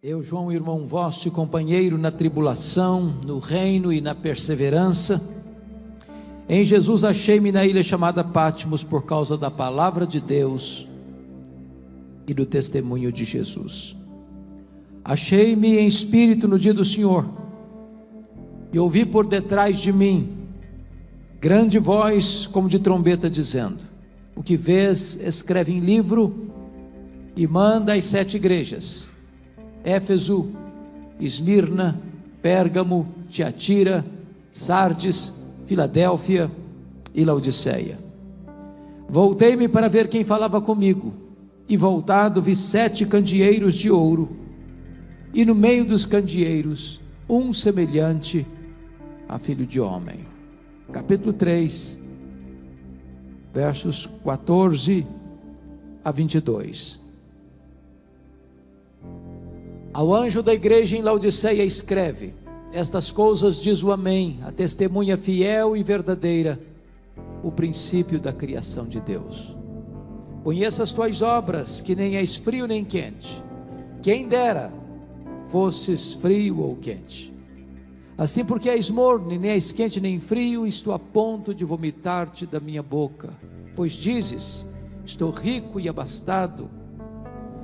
Eu, João, irmão vosso e companheiro na tribulação, no reino e na perseverança, em Jesus achei-me na ilha chamada Patmos por causa da palavra de Deus e do testemunho de Jesus. Achei-me em espírito no dia do Senhor, e ouvi por detrás de mim grande voz como de trombeta dizendo: o que vês, escreve em livro e manda às 7 igrejas: Éfeso, Esmirna, Pérgamo, Tiatira, Sardes, Filadélfia e Laodiceia. Voltei-me para ver quem falava comigo, e voltado vi 7 candeeiros de ouro, e no meio dos candeeiros um semelhante a filho de homem. Capítulo 3, versos 14 a 22. Ao anjo da igreja em Laodiceia escreve: estas coisas diz o Amém, a testemunha fiel e verdadeira, o princípio da criação de Deus. Conheça as tuas obras, que nem és frio nem quente. Quem dera fosses frio ou quente. Assim, porque és morno, nem és quente nem frio, estou a ponto de vomitar-te da minha boca. Pois dizes: estou rico e abastado,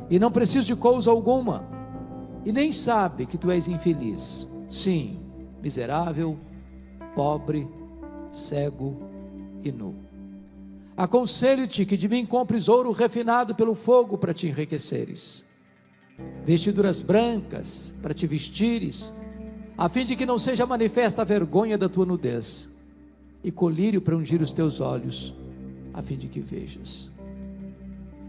e não preciso de coisa alguma, e nem sabe que tu és infeliz, sim, miserável, pobre, cego e nu. Aconselho-te que de mim compres ouro refinado pelo fogo para te enriqueceres, vestiduras brancas para te vestires, a fim de que não seja manifesta a vergonha da tua nudez, e colírio para ungir os teus olhos, a fim de que vejas.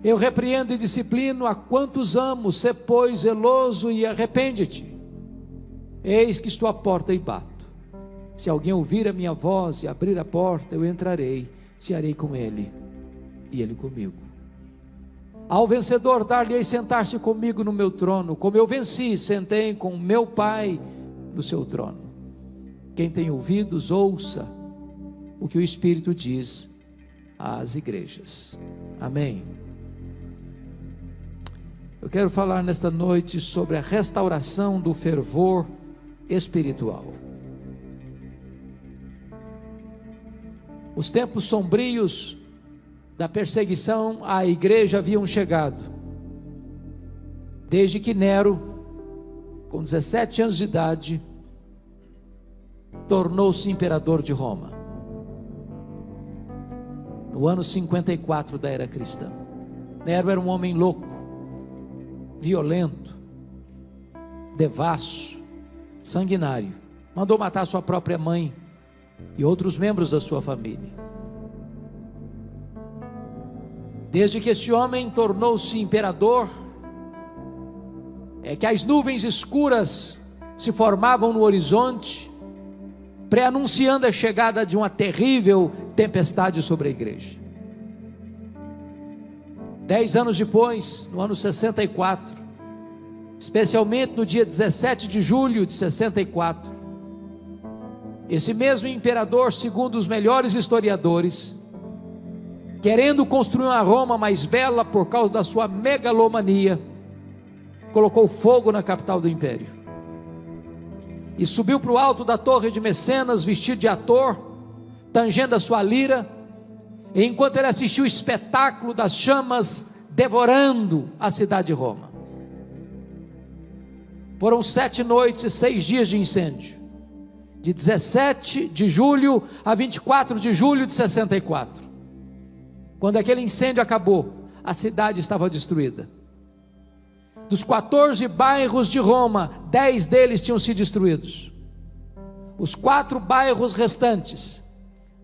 Eu repreendo e disciplino a quantos amo, sê pois zeloso e arrepende-te. Eis que estou à porta e bato. Se alguém ouvir a minha voz e abrir a porta, eu entrarei, cearei com ele e ele comigo. Ao vencedor dar-lhe-ei sentar-se comigo no meu trono, como eu venci, sentei com o meu Pai no seu trono. Quem tem ouvidos, ouça o que o Espírito diz às igrejas. Amém. Eu quero falar nesta noite sobre a restauração do fervor espiritual. Os tempos sombrios da perseguição à igreja haviam chegado, desde que Nero, com 17 anos de idade, tornou-se imperador de Roma, no ano 54 da era cristã. Nero era um homem louco, violento, devasso, sanguinário. Mandou matar sua própria mãe e outros membros da sua família. Desde que esse homem tornou-se imperador, é que as nuvens escuras se formavam no horizonte, pré-anunciando a chegada de uma terrível tempestade sobre a igreja. 10 anos depois, no ano 64, especialmente no dia 17 de julho de 64, esse mesmo imperador, segundo os melhores historiadores, querendo construir uma Roma mais bela por causa da sua megalomania, colocou fogo na capital do império, e subiu para o alto da torre de Mecenas, vestido de ator, tangendo a sua lira, e enquanto ele assistiu o espetáculo das chamas devorando a cidade de Roma. Foram 7 noites e 6 dias de incêndio, de 17 de julho a 24 de julho de 64. Quando aquele incêndio acabou, a cidade estava destruída. Dos 14 bairros de Roma, 10 deles tinham sido destruídos. Os 4 bairros restantes,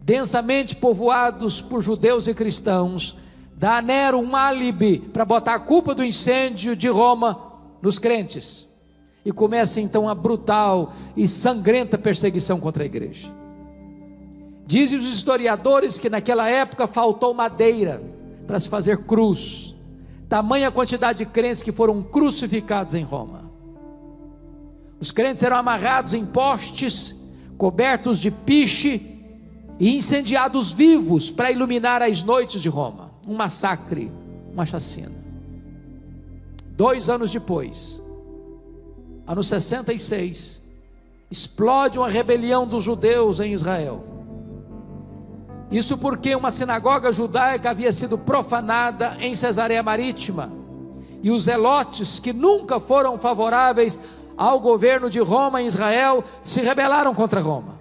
densamente povoados por judeus e cristãos, dá a Nero um álibi para botar a culpa do incêndio de Roma nos crentes, e começa então a brutal e sangrenta perseguição contra a igreja. Dizem os historiadores que naquela época faltou madeira para se fazer cruz, tamanha quantidade de crentes que foram crucificados em Roma. Os crentes eram amarrados em postes, cobertos de piche e incendiados vivos para iluminar as noites de Roma. Um massacre, uma chacina. 2 anos depois, ano 66, explode uma rebelião dos judeus em Israel. Isso porque uma sinagoga judaica havia sido profanada em Cesareia Marítima, e os zelotes, que nunca foram favoráveis ao governo de Roma em Israel, se rebelaram contra Roma.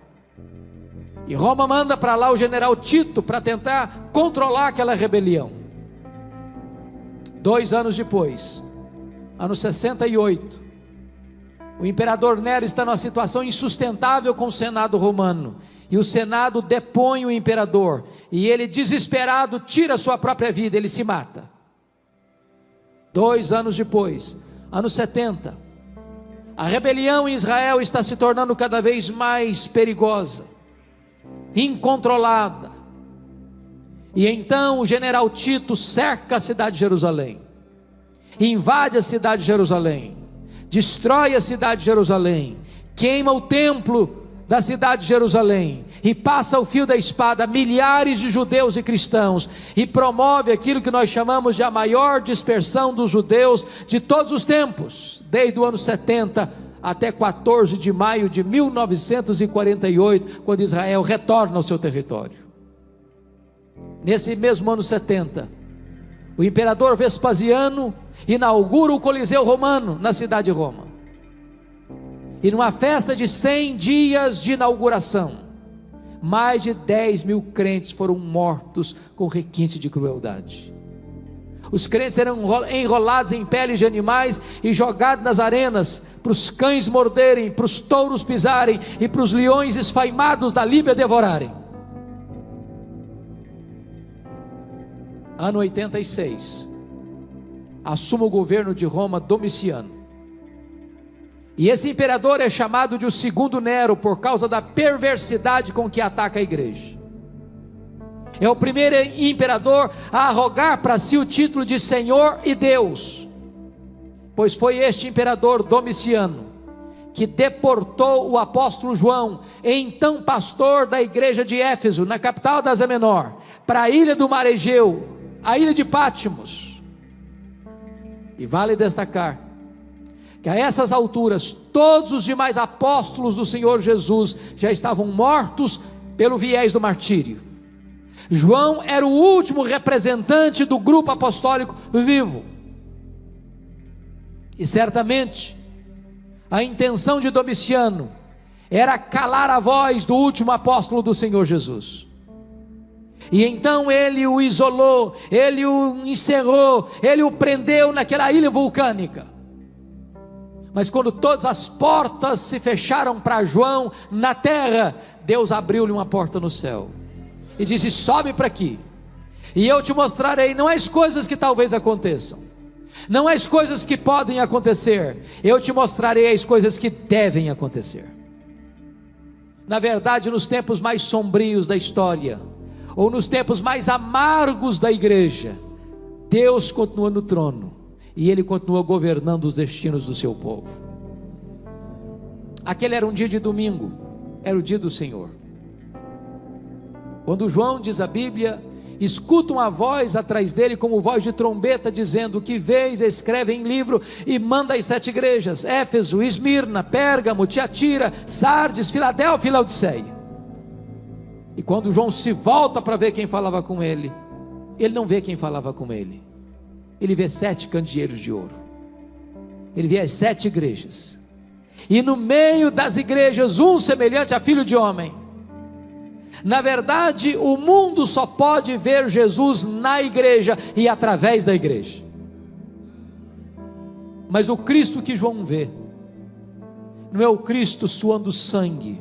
E Roma manda para lá o general Tito para tentar controlar aquela rebelião. 2 anos depois, ano 68, o imperador Nero está numa situação insustentável com o Senado romano, e o Senado depõe o imperador, e ele, desesperado, tira sua própria vida, ele se mata. 2 anos depois, ano 70, a rebelião em Israel está se tornando cada vez mais perigosa, incontrolada, e então o general Tito cerca a cidade de Jerusalém, invade a cidade de Jerusalém, destrói a cidade de Jerusalém, queima o templo da cidade de Jerusalém, e passa o fio da espada milhares de judeus e cristãos, e promove aquilo que nós chamamos de a maior dispersão dos judeus de todos os tempos, desde o ano 70 até 14 de maio de 1948, quando Israel retorna ao seu território. Nesse mesmo ano 70, o imperador Vespasiano inaugura o Coliseu Romano na cidade de Roma, e numa festa de 100 dias de inauguração, mais de 10 mil crentes foram mortos com requinte de crueldade. Os crentes eram enrolados em peles de animais e jogados nas arenas, para os cães morderem, para os touros pisarem, e para os leões esfaimados da Líbia devorarem. Ano 86, assume o governo de Roma Domiciano, e esse imperador é chamado de o segundo Nero, por causa da perversidade com que ataca a igreja. É o primeiro imperador a arrogar para si o título de Senhor e Deus, pois foi este imperador Domiciano que deportou o apóstolo João, então pastor da igreja de Éfeso, na capital da Ásia Menor, para a ilha do Mar Egeu, a ilha de Patmos. E vale destacar que a essas alturas todos os demais apóstolos do Senhor Jesus já estavam mortos pelo viés do martírio. João era o último representante do grupo apostólico vivo, e certamente a intenção de Domiciano era calar a voz do último apóstolo do Senhor Jesus, e então ele o isolou, ele o encerrou, ele o prendeu naquela ilha vulcânica. Mas quando todas as portas se fecharam para João na terra, Deus abriu-lhe uma porta no céu e disse: sobe para aqui, e eu te mostrarei não as coisas que talvez aconteçam, não as coisas que podem acontecer, eu te mostrarei as coisas que devem acontecer. Na verdade, nos tempos mais sombrios da história, ou nos tempos mais amargos da igreja, Deus continua no trono, e Ele continua governando os destinos do seu povo. Aquele era um dia de domingo, era o dia do Senhor, quando João, diz a Bíblia, escuta uma voz atrás dele, como voz de trombeta, dizendo: que vês, escreve em livro e manda às 7 igrejas: Éfeso, Esmirna, Pérgamo, Tiatira, Sardes, Filadélfia e Laodiceia. E quando João se volta para ver quem falava com ele, ele não vê quem falava com ele, ele vê 7 candeeiros de ouro, ele vê as 7 igrejas, e no meio das igrejas um semelhante a filho de homem. Na verdade, o mundo só pode ver Jesus na igreja e através da igreja, mas o Cristo que João vê não é o Cristo suando sangue,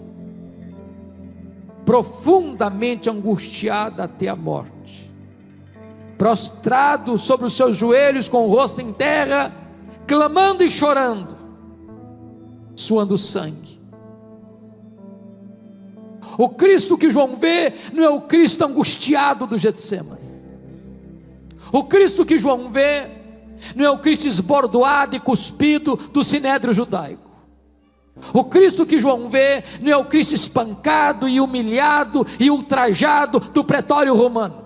profundamente angustiado até a morte, prostrado sobre os seus joelhos, com o rosto em terra, clamando e chorando, suando sangue. O Cristo que João vê não é o Cristo angustiado do Getsêmani. O Cristo que João vê não é o Cristo esbordoado e cuspido do sinédrio judaico. O Cristo que João vê não é o Cristo espancado e humilhado e ultrajado do pretório romano.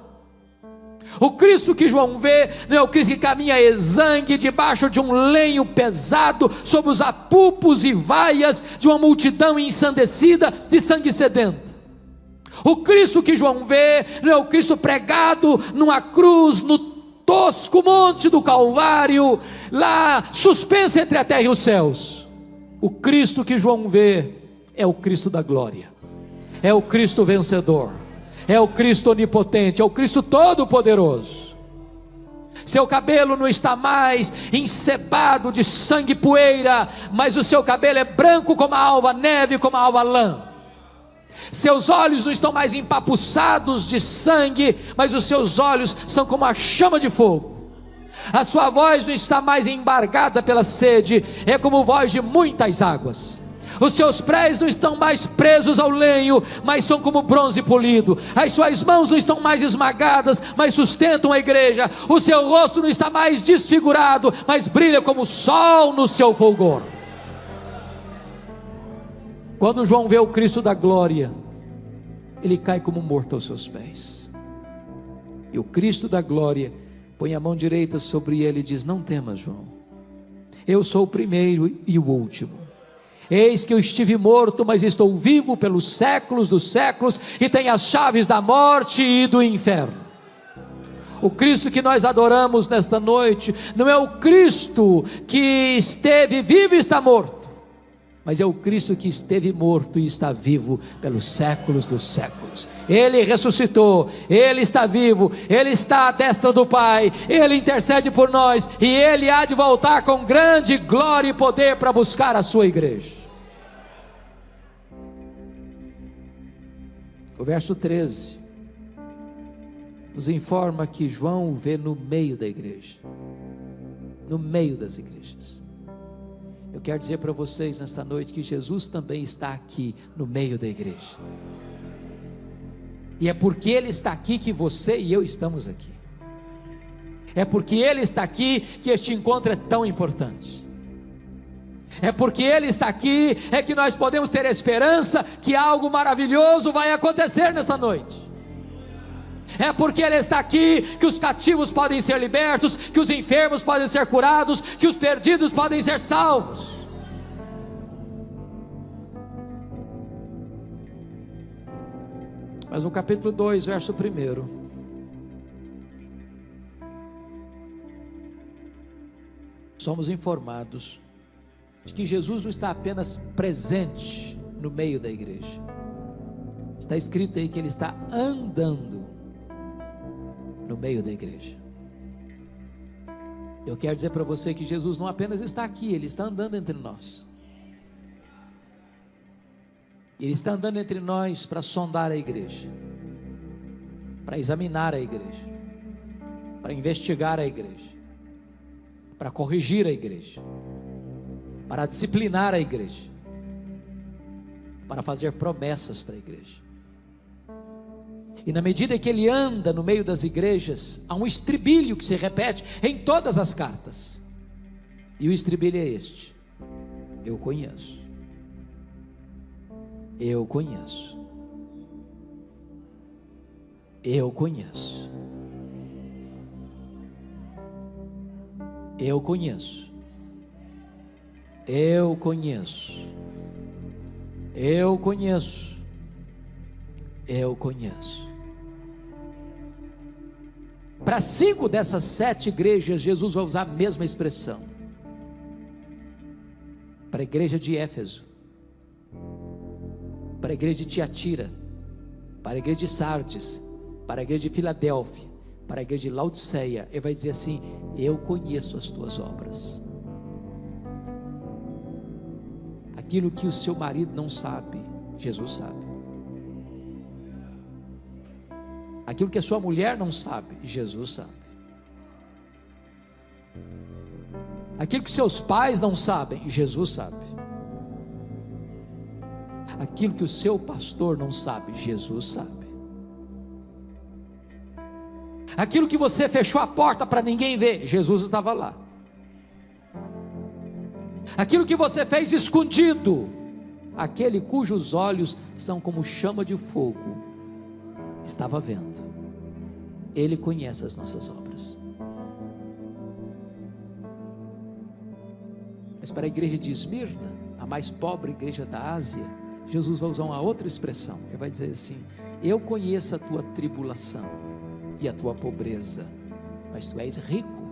O Cristo que João vê não é o Cristo que caminha exangue debaixo de um lenho pesado, sob os apupos e vaias de uma multidão ensandecida de sangue sedento. O Cristo que João vê não é o Cristo pregado numa cruz, no tosco monte do Calvário, lá suspenso entre a terra e os céus. O Cristo que João vê é o Cristo da glória, é o Cristo vencedor, é o Cristo onipotente, é o Cristo todo-poderoso. Seu cabelo não está mais encebado de sangue e poeira, mas o seu cabelo é branco como a alva neve, como a alva lã. Seus olhos não estão mais empapuçados de sangue, mas os seus olhos são como a chama de fogo. A sua voz não está mais embargada pela sede, é como voz de muitas águas. Os seus pés não estão mais presos ao lenho, mas são como bronze polido. As suas mãos não estão mais esmagadas, mas sustentam a igreja. O seu rosto não está mais desfigurado, mas brilha como o sol no seu fulgor. Quando João vê o Cristo da glória, ele cai como morto aos seus pés. E o Cristo da glória põe a mão direita sobre ele e diz: não temas, João, eu sou o primeiro e o último. Eis que eu estive morto, mas estou vivo pelos séculos dos séculos, e tenho as chaves da morte e do inferno. O Cristo que nós adoramos nesta noite não é o Cristo que esteve vivo e está morto, mas é o Cristo que esteve morto e está vivo pelos séculos dos séculos. Ele ressuscitou, Ele está vivo, Ele está à destra do Pai, Ele intercede por nós, e Ele há de voltar com grande glória e poder para buscar a sua igreja. O verso 13 nos informa que João o vê no meio da igreja, no meio das igrejas. Eu quero dizer para vocês nesta noite que Jesus também está aqui no meio da igreja, e é porque Ele está aqui que você e eu estamos aqui. É porque Ele está aqui que este encontro é tão importante. É porque Ele está aqui é que nós podemos ter esperança que algo maravilhoso vai acontecer nesta noite. É porque Ele está aqui que os cativos podem ser libertos, que os enfermos podem ser curados, que os perdidos podem ser salvos. Mas no capítulo 2, verso 1, somos informados de que Jesus não está apenas presente no meio da igreja. Está escrito aí que Ele está andando no meio da igreja. Eu quero dizer para você que Jesus não apenas está aqui, Ele está andando entre nós. Ele está andando entre nós para sondar a igreja, para examinar a igreja, para investigar a igreja, para corrigir a igreja, para disciplinar a igreja, para fazer promessas para a igreja. E na medida que Ele anda no meio das igrejas, há um estribilho que se repete em todas as cartas, e o estribilho é este: eu conheço, eu conheço, eu conheço, eu conheço, eu conheço, eu conheço, eu conheço. Para 5 dessas 7 igrejas, Jesus vai usar a mesma expressão. Para a igreja de Éfeso, para a igreja de Tiatira, para a igreja de Sardes, para a igreja de Filadélfia, para a igreja de Laodiceia, Ele vai dizer assim: eu conheço as tuas obras. Aquilo que o seu marido não sabe, Jesus sabe. Aquilo que a sua mulher não sabe, Jesus sabe. Aquilo que seus pais não sabem, Jesus sabe. Aquilo que o seu pastor não sabe, Jesus sabe. Aquilo que você fechou a porta para ninguém ver, Jesus estava lá. Aquilo que você fez escondido, aquele cujos olhos são como chama de fogo, estava vendo. Ele conhece as nossas obras. Mas para a igreja de Esmirna, a mais pobre igreja da Ásia, Jesus vai usar uma outra expressão. Ele vai dizer assim: eu conheço a tua tribulação e a tua pobreza, mas tu és rico.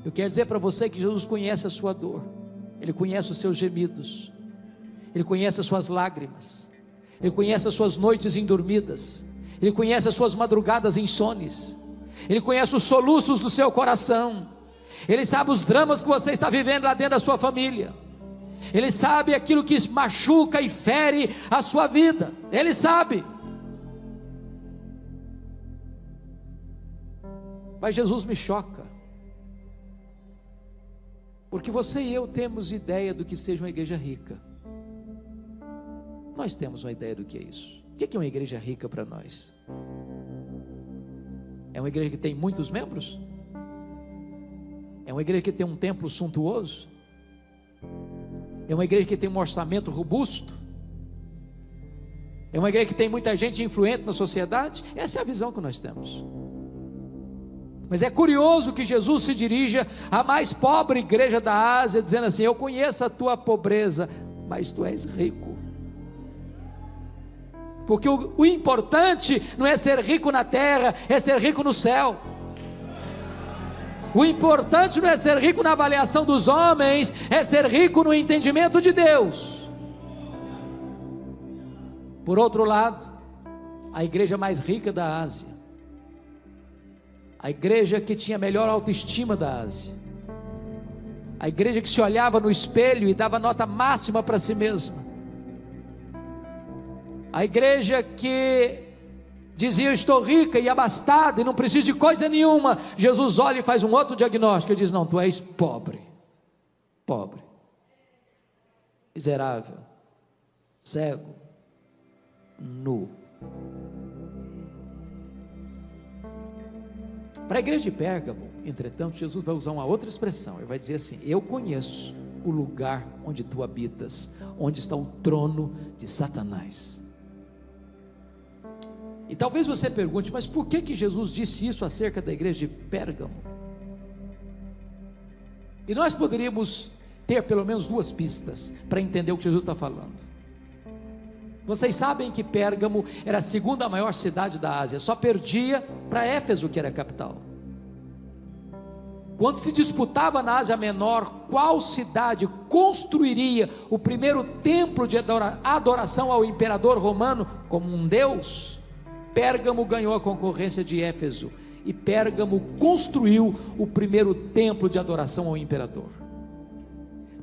Eu quero dizer para você que Jesus conhece a sua dor, Ele conhece os seus gemidos, Ele conhece as suas lágrimas, Ele conhece as suas noites indormidas, Ele conhece as suas madrugadas insones, Ele conhece os soluços do seu coração, Ele sabe os dramas que você está vivendo lá dentro da sua família, Ele sabe aquilo que machuca e fere a sua vida, Ele sabe. Mas Jesus me choca, porque você e eu temos ideia do que seja uma igreja rica. Nós temos uma ideia do que é isso. O que é uma igreja rica para nós? É uma igreja que tem muitos membros? É uma igreja que tem um templo suntuoso? É uma igreja que tem um orçamento robusto? É uma igreja que tem muita gente influente na sociedade? Essa é a visão que nós temos. Mas é curioso que Jesus se dirija à mais pobre igreja da Ásia, dizendo assim: eu conheço a tua pobreza, mas tu és rico. Porque o importante não é ser rico na terra, é ser rico no céu. O importante não é ser rico na avaliação dos homens, é ser rico no entendimento de Deus. Por outro lado, a igreja mais rica da Ásia, a igreja que tinha a melhor autoestima da Ásia, a igreja que se olhava no espelho e dava nota máxima para si mesma, a igreja que dizia: eu estou rica e abastada e não preciso de coisa nenhuma. Jesus olha e faz um outro diagnóstico e diz: não, tu és pobre, miserável, cego, nu. Para a igreja de Pérgamo, entretanto, Jesus vai usar uma outra expressão. Ele vai dizer assim: eu conheço o lugar onde tu habitas, onde está o trono de Satanás. E talvez você pergunte: mas por que Jesus disse isso acerca da igreja de Pérgamo? E nós poderíamos ter pelo menos duas pistas para entender o que Jesus está falando. Vocês sabem que Pérgamo era a segunda maior cidade da Ásia, só perdia para Éfeso, que era a capital. Quando se disputava na Ásia Menor qual cidade construiria o primeiro templo de adoração ao imperador romano como um deus, Pérgamo ganhou a concorrência de Éfeso, e Pérgamo construiu o primeiro templo de adoração ao imperador.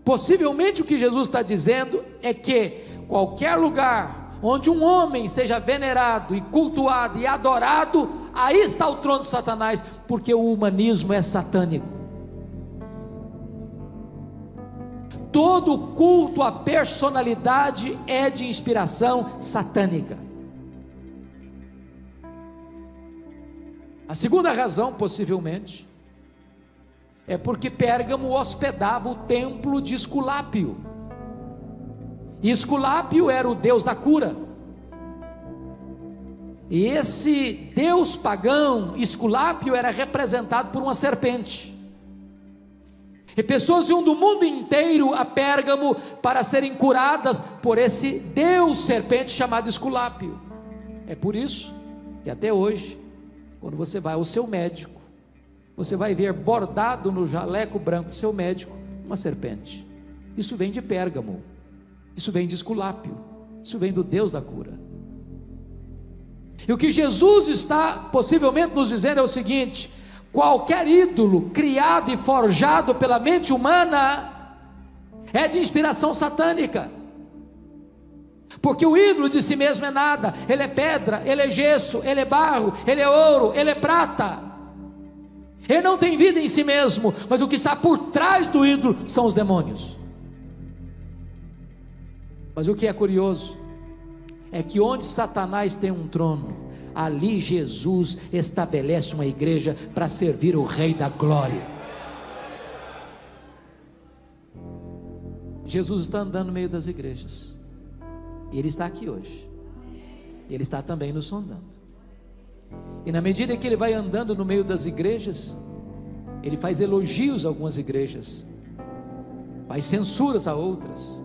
Possivelmente o que Jesus está dizendo é que qualquer lugar onde um homem seja venerado e cultuado e adorado, aí está o trono de Satanás, porque o humanismo é satânico. Todo culto à personalidade é de inspiração satânica. A segunda razão, possivelmente, é porque Pérgamo hospedava o templo de Esculápio. E Esculápio era o deus da cura. E esse deus pagão, Esculápio, era representado por uma serpente. E pessoas iam do mundo inteiro a Pérgamo para serem curadas por esse deus serpente chamado Esculápio. É por isso que até hoje, quando você vai ao seu médico, você vai ver bordado no jaleco branco do seu médico uma serpente. Isso vem de Pérgamo, isso vem de Esculápio, isso vem do Deus da cura. E o que Jesus está possivelmente nos dizendo é o seguinte: qualquer ídolo criado e forjado pela mente humana é de inspiração satânica, porque o ídolo de si mesmo é nada, ele é pedra, ele é gesso, ele é barro, ele é ouro, ele é prata, ele não tem vida em si mesmo, mas o que está por trás do ídolo são os demônios. Mas o que é curioso é que onde Satanás tem um trono, ali Jesus estabelece uma igreja para servir o Rei da Glória. Jesus está andando no meio das igrejas, e Ele está aqui hoje, Ele está também nos sondando. E na medida que ele vai andando no meio das igrejas, ele faz elogios a algumas igrejas, faz censuras a outras.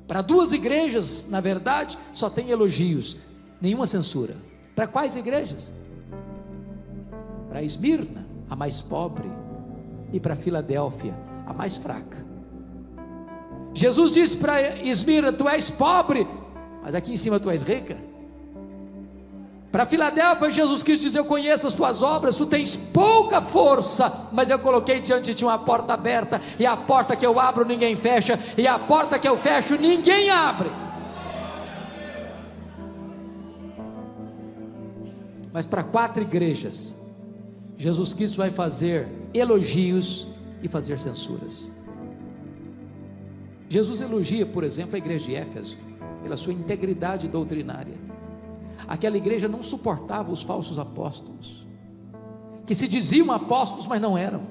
Para duas igrejas, na verdade, só tem elogios, nenhuma censura. Para quais igrejas? Para Esmirna, a mais pobre, e para Filadélfia, a mais fraca. Jesus disse para Esmirna: tu és pobre, mas aqui em cima tu és rica. Para Filadélfia, Jesus quis dizer: eu conheço as tuas obras, tu tens pouca força, mas eu coloquei diante de ti uma porta aberta, e a porta que eu abro ninguém fecha, e a porta que eu fecho ninguém abre. Mas para 4 igrejas, Jesus Cristo vai fazer elogios e fazer censuras. Jesus elogia, por exemplo, a igreja de Éfeso, pela sua integridade doutrinária. Aquela igreja não suportava os falsos apóstolos, que se diziam apóstolos, mas não eram,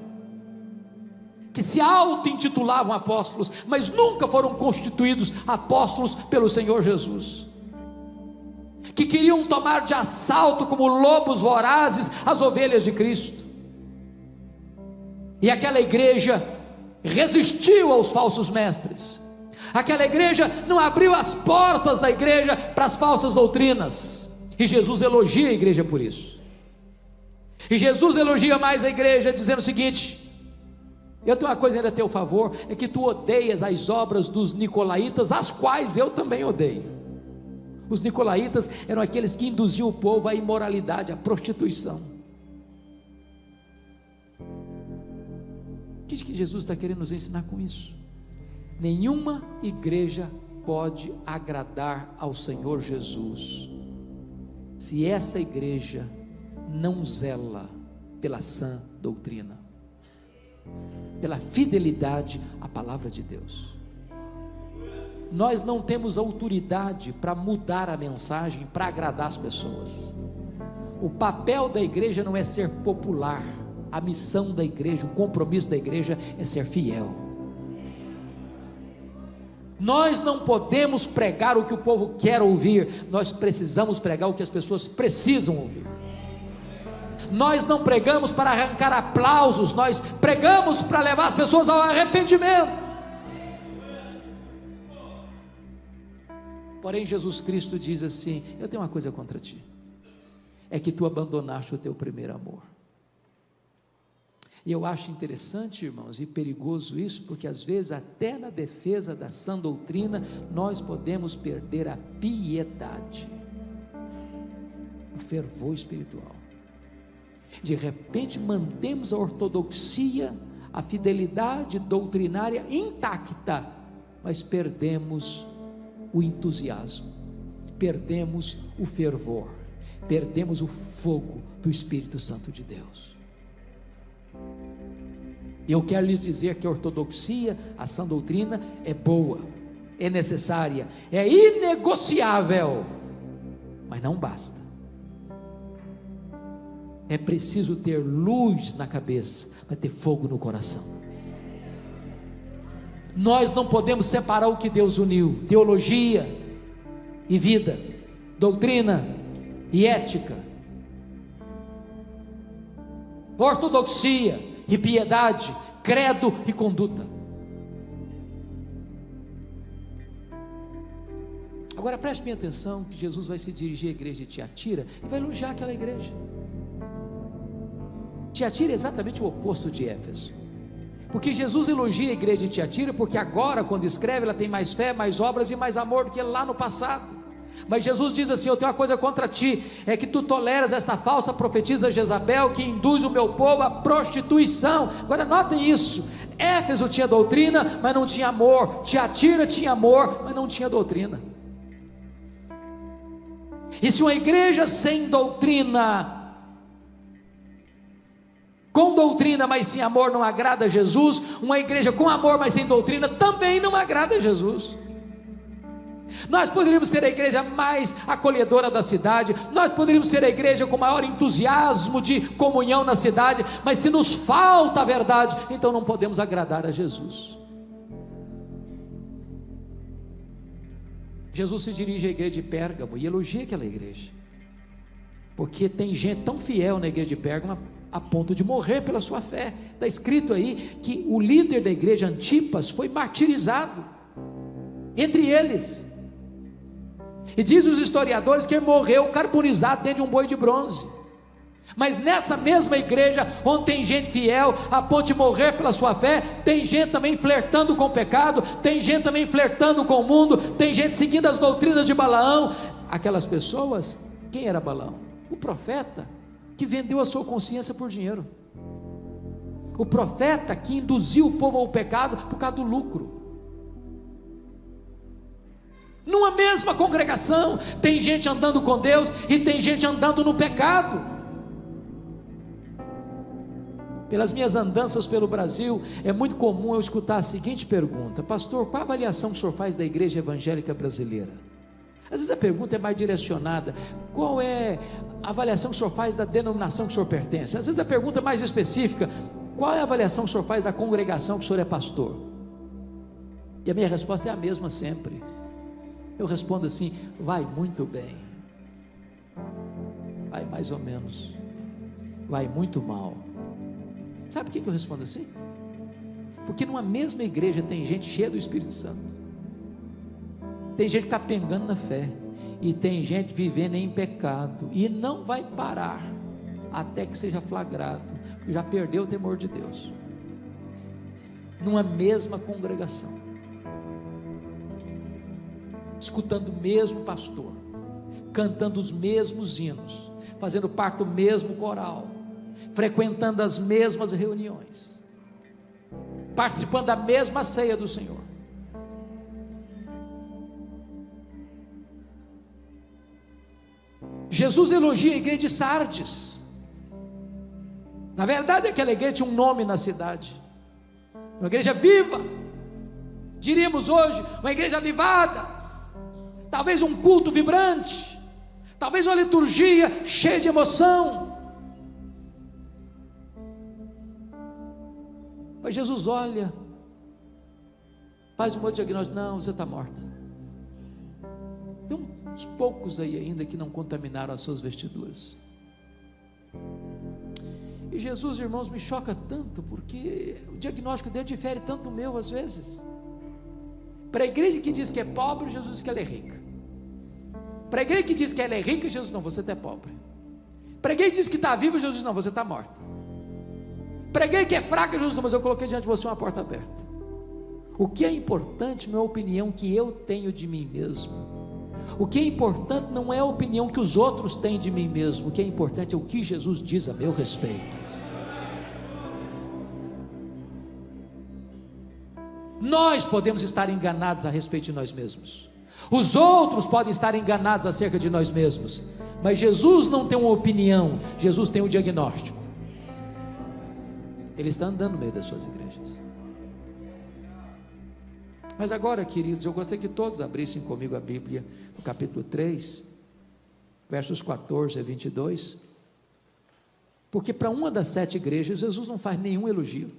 que se auto-intitulavam apóstolos, mas nunca foram constituídos apóstolos pelo Senhor Jesus, que queriam tomar de assalto como lobos vorazes as ovelhas de Cristo. E aquela igreja resistiu aos falsos mestres. Aquela igreja não abriu as portas da igreja para as falsas doutrinas, e Jesus elogia a igreja por isso. E Jesus elogia mais a igreja dizendo o seguinte: eu tenho uma coisa ainda a teu favor, é que tu odeias as obras dos nicolaítas, as quais eu também odeio. Os nicolaítas eram aqueles que induziam o povo à imoralidade, à prostituição. O que Jesus está querendo nos ensinar com isso? Nenhuma igreja pode agradar ao Senhor Jesus se essa igreja não zela pela sã doutrina, pela fidelidade à palavra de Deus. Nós não temos autoridade para mudar a mensagem, para agradar as pessoas. O papel da igreja não é ser popular, a missão da igreja, o compromisso da igreja é ser fiel. Nós não podemos pregar o que o povo quer ouvir, nós precisamos pregar o que as pessoas precisam ouvir. Nós não pregamos para arrancar aplausos, nós pregamos para levar as pessoas ao arrependimento. Porém, Jesus Cristo diz assim: eu tenho uma coisa contra ti, é que tu abandonaste o teu primeiro amor. E eu acho interessante, irmãos, e perigoso isso, porque às vezes até na defesa da sã doutrina, nós podemos perder a piedade, o fervor espiritual. De repente mantemos a ortodoxia, a fidelidade doutrinária intacta, mas perdemos o entusiasmo, perdemos o fervor, perdemos o fogo do Espírito Santo de Deus. Eu quero lhes dizer que a ortodoxia, a sã doutrina é boa, é necessária, é inegociável, mas não basta. É preciso ter luz na cabeça, mas ter fogo no coração. Nós não podemos separar o que Deus uniu: teologia e vida, doutrina e ética, ortodoxia e piedade, credo e conduta. Agora preste bem atenção, que Jesus vai se dirigir à igreja de Tiatira e vai elogiar aquela igreja. Tiatira é exatamente o oposto de Éfeso, porque Jesus elogia a igreja de Tiatira, porque agora quando escreve ela tem mais fé, mais obras e mais amor do que lá no passado. Mas Jesus diz assim: eu tenho uma coisa contra ti, é que tu toleras esta falsa profetisa Jezabel, que induz o meu povo à prostituição. Agora notem isso: Éfeso tinha doutrina, mas não tinha amor. Tiatira tinha amor, mas não tinha doutrina. E se uma igreja sem doutrina, com doutrina mas sem amor, não agrada a Jesus, uma igreja com amor mas sem doutrina também não agrada a Jesus. Nós poderíamos ser a igreja mais acolhedora da cidade, nós poderíamos ser a igreja com maior entusiasmo de comunhão na cidade, mas se nos falta a verdade, então não podemos agradar a Jesus. Jesus se dirige à igreja de Pérgamo e elogia aquela igreja. porque tem gente tão fiel na igreja de Pérgamo a ponto de morrer pela sua fé. Está escrito aí que o líder da igreja, Antipas, foi martirizado entre eles, e diz os historiadores que ele morreu carbonizado dentro de um boi de bronze. Mas nessa mesma igreja, onde tem gente fiel a ponto de morrer pela sua fé, tem gente também flertando com o pecado, tem gente também flertando com o mundo, tem gente seguindo as doutrinas de Balaão. Aquelas pessoas, quem era Balaão? O profeta que vendeu a sua consciência por dinheiro, o profeta que induziu o povo ao pecado por causa do lucro. Numa mesma congregação, tem gente andando com Deus e tem gente andando no pecado. Pelas minhas andanças pelo Brasil, é muito comum eu escutar a seguinte pergunta: pastor, qual a avaliação que o senhor faz da igreja evangélica brasileira? Às vezes a pergunta é mais direcionada: qual é a avaliação que o senhor faz da denominação que o senhor pertence? Às vezes a pergunta é mais específica: qual é a avaliação que o senhor faz da congregação que o senhor é pastor? E a minha resposta é a mesma sempre. Eu respondo assim: vai muito bem, vai mais ou menos, vai muito mal. Sabe por que eu respondo assim? Porque numa mesma igreja tem gente cheia do Espírito Santo, tem gente capengando na fé, e tem gente vivendo em pecado, e não vai parar até que seja flagrado, porque já perdeu o temor de Deus. Numa mesma congregação, escutando o mesmo pastor, cantando os mesmos hinos, fazendo parte do mesmo coral, frequentando as mesmas reuniões, participando da mesma ceia do Senhor. Jesus elogia a igreja de Sardes. Na verdade, aquela igreja tinha um nome na cidade, uma igreja viva, diríamos hoje, uma igreja avivada, talvez um culto vibrante, talvez uma liturgia cheia de emoção. Mas Jesus olha, faz um monte de diagnóstico: não, você está morta. Tem uns poucos aí ainda que não contaminaram as suas vestiduras. E Jesus, irmãos, me choca tanto, porque o diagnóstico dele difere tanto do meu às vezes. Para a igreja que diz que é pobre, Jesus diz que ela é rica. Para a igreja que diz que ela é rica, Jesus: não, você é pobre. Para a igreja que diz que está viva, Jesus diz: não, você está morta. Para a igreja que é fraca, Jesus diz: mas eu coloquei diante de você uma porta aberta. O que é importante não é a opinião que eu tenho de mim mesmo. O que é importante não é a opinião que os outros têm de mim mesmo. O que é importante é o que Jesus diz a meu respeito. Nós podemos estar enganados a respeito de nós mesmos, os outros podem estar enganados acerca de nós mesmos, mas Jesus não tem uma opinião, Jesus tem um diagnóstico. Ele está andando no meio das suas igrejas. Mas agora, queridos, eu gostaria que todos abrissem comigo a Bíblia, no capítulo 3, versos 14 a 22, porque para uma das 7 igrejas, Jesus não faz nenhum elogio,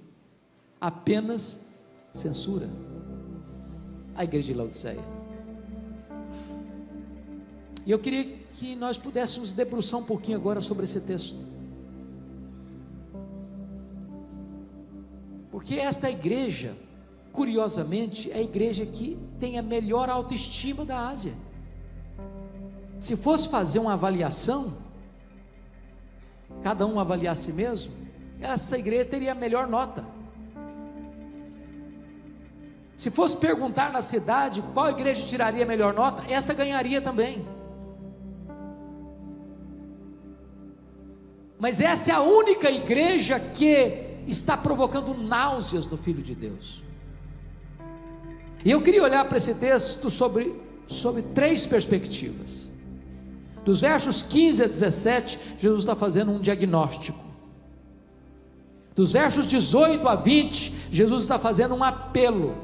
apenas censura. A igreja de Laodiceia. E eu queria que nós pudéssemos debruçar um pouquinho agora sobre esse texto, porque esta igreja, curiosamente, é a igreja que tem a melhor autoestima da Ásia. Se fosse fazer uma avaliação, cada um avaliar a si mesmo, essa igreja teria a melhor nota. Se fosse perguntar na cidade qual igreja tiraria a melhor nota, essa ganharia também. Mas essa é a única igreja que está provocando náuseas no Filho de Deus. E eu queria olhar para esse texto sobre 3 perspectivas. Dos versos 15 a 17, Jesus está fazendo um diagnóstico. Dos versos 18 a 20, Jesus está fazendo um apelo.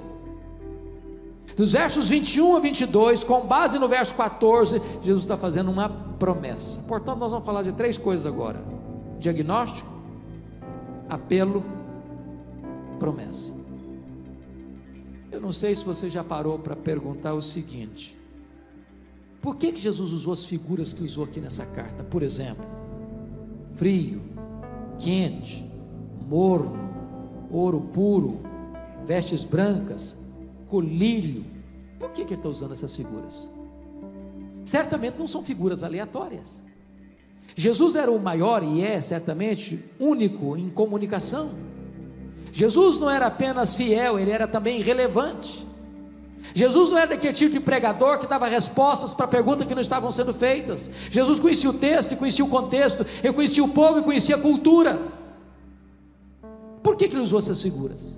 Dos versos 21 a 22, com base no verso 14, Jesus está fazendo uma promessa. Portanto, nós vamos falar de 3 coisas agora: diagnóstico, apelo, promessa. Eu não sei se você já parou para perguntar o seguinte: Por que Jesus usou as figuras que usou aqui nessa carta? Por exemplo, frio, quente, morno, ouro puro, vestes brancas, colírio. Por que ele está usando essas figuras? Certamente não são figuras aleatórias. Jesus era o maior e é certamente único em comunicação. Jesus não era apenas fiel, ele era também relevante. Jesus não era daquele tipo de pregador que dava respostas para perguntas que não estavam sendo feitas. Jesus conhecia o texto e conhecia o contexto, ele conhecia o povo e conhecia a cultura. Por que ele usou essas figuras?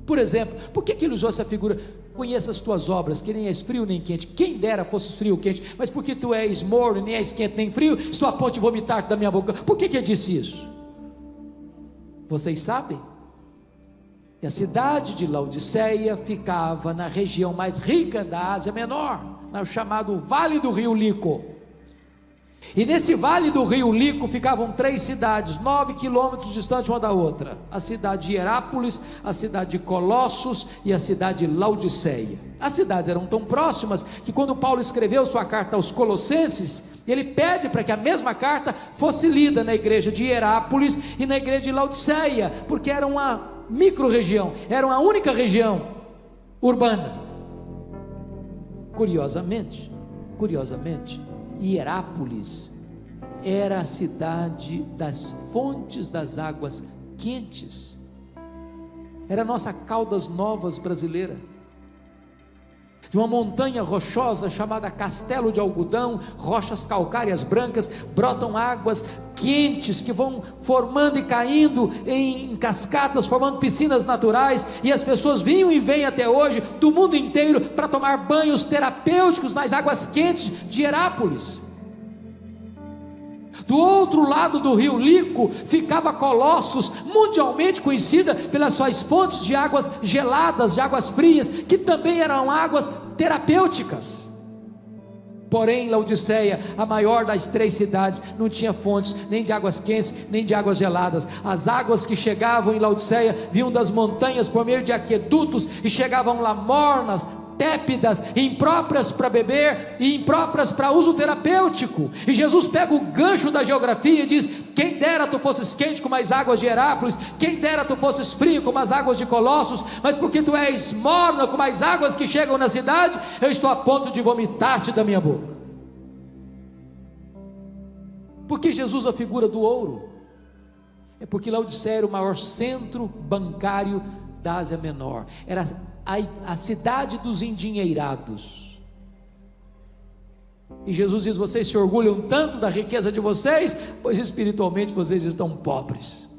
Por exemplo, por que ele usou essa figura? Conheça as tuas obras, que nem és frio nem quente. Quem dera fosses frio ou quente, mas porque tu és morno, nem és quente nem frio, estou a ponto de vomitar-te da minha boca. Por que ele disse isso? Vocês sabem? E a cidade de Laodiceia ficava na região mais rica da Ásia Menor, no chamado Vale do Rio Lico. E nesse Vale do Rio Lico ficavam 3 cidades, 9 quilômetros distantes uma da outra: a cidade de Hierápolis, a cidade de Colossos e a cidade de Laodiceia. As cidades eram tão próximas que quando Paulo escreveu sua carta aos Colossenses, ele pede para que a mesma carta fosse lida na igreja de Hierápolis e na igreja de Laodiceia, porque era uma micro-região, era uma única região urbana. Curiosamente, Hierápolis era a cidade das fontes das águas quentes, era a nossa Caldas Novas brasileira. De uma montanha rochosa chamada Castelo de Algodão, rochas calcárias brancas, brotam águas quentes que vão formando e caindo em cascatas, formando piscinas naturais, e as pessoas vinham e vêm até hoje do mundo inteiro para tomar banhos terapêuticos nas águas quentes de Hierápolis. Do outro lado do rio Lico ficava Colossos, mundialmente conhecida pelas suas fontes de águas geladas, de águas frias, que também eram águas terapêuticas. Porém, Laodiceia, a maior das 3 cidades, não tinha fontes nem de águas quentes, nem de águas geladas. As águas que chegavam em Laodiceia vinham das montanhas por meio de aquedutos e chegavam lá mornas, tépidas, impróprias para beber e impróprias para uso terapêutico. E Jesus pega o gancho da geografia e diz: quem dera tu fosses quente como as águas de Hierápolis, quem dera tu fosses frio como as águas de Colossos, mas porque tu és morna como as águas que chegam na cidade, eu estou a ponto de vomitar-te da minha boca. Por que Jesus a figura do ouro? É porque Laodiceia era o maior centro bancário da Ásia Menor, era a cidade dos endinheirados. E Jesus diz: vocês se orgulham tanto da riqueza de vocês, pois espiritualmente vocês estão pobres.